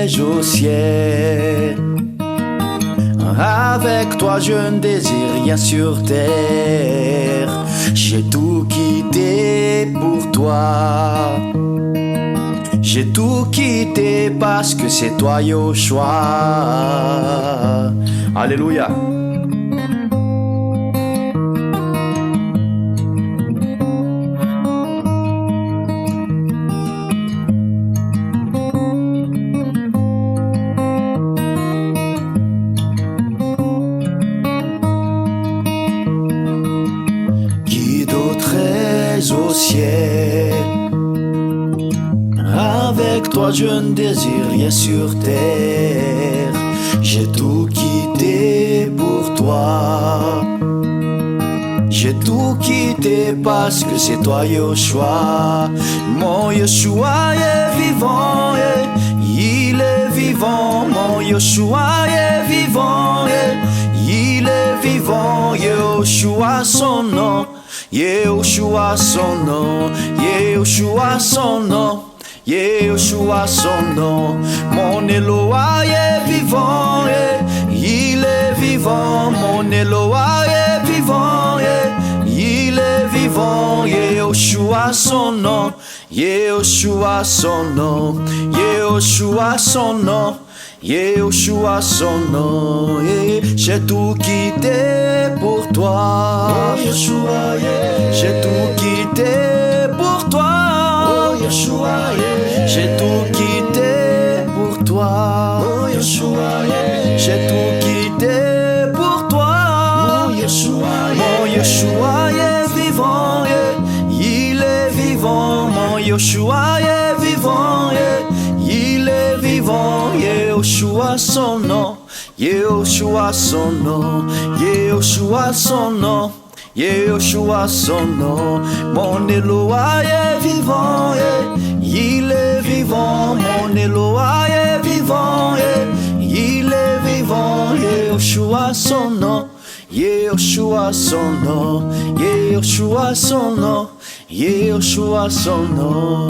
voudrais-je au ciel. Avec toi je ne désire rien sur terre. J'ai tout quitté pour toi. J'ai tout quitté parce que c'est toi Yoshua. Alléluia. Au ciel. Avec toi je ne désire rien sur terre. J'ai tout quitté pour toi. J'ai tout quitté parce que c'est toi Yoshua. Mon Yoshua est vivant, il est vivant. Mon Yoshua est vivant, il est vivant. Yoshua son nom. Yoshua son nom, Yoshua son nom, Yoshua son nom. Mon Eloah est vivant, il est vivant. Mon Eloah est vivant, il est vivant. Yoshua son nom, Yoshua son nom, Yoshua son nom. Yoshua son nom, j'ai tout quitté pour toi. Oh Yoshua, j'ai tout quitté pour toi. Oh Yoshua, j'ai tout quitté pour toi. Oh Yoshua, j'ai tout quitté pour toi. Oh Yoshua, mon Yoshua est vivant, il est vivant. Mon Yoshua est vivant, il est vivant. Yoshua son nom, Yoshua son nom, Yoshua son nom, Yoshua son nom. Mon Eloah est vivant, il est vivant. Mon Eloah est vivant, il est vivant. Yoshua son nom, Yoshua son nom, Yoshua son nom, Yoshua son nom.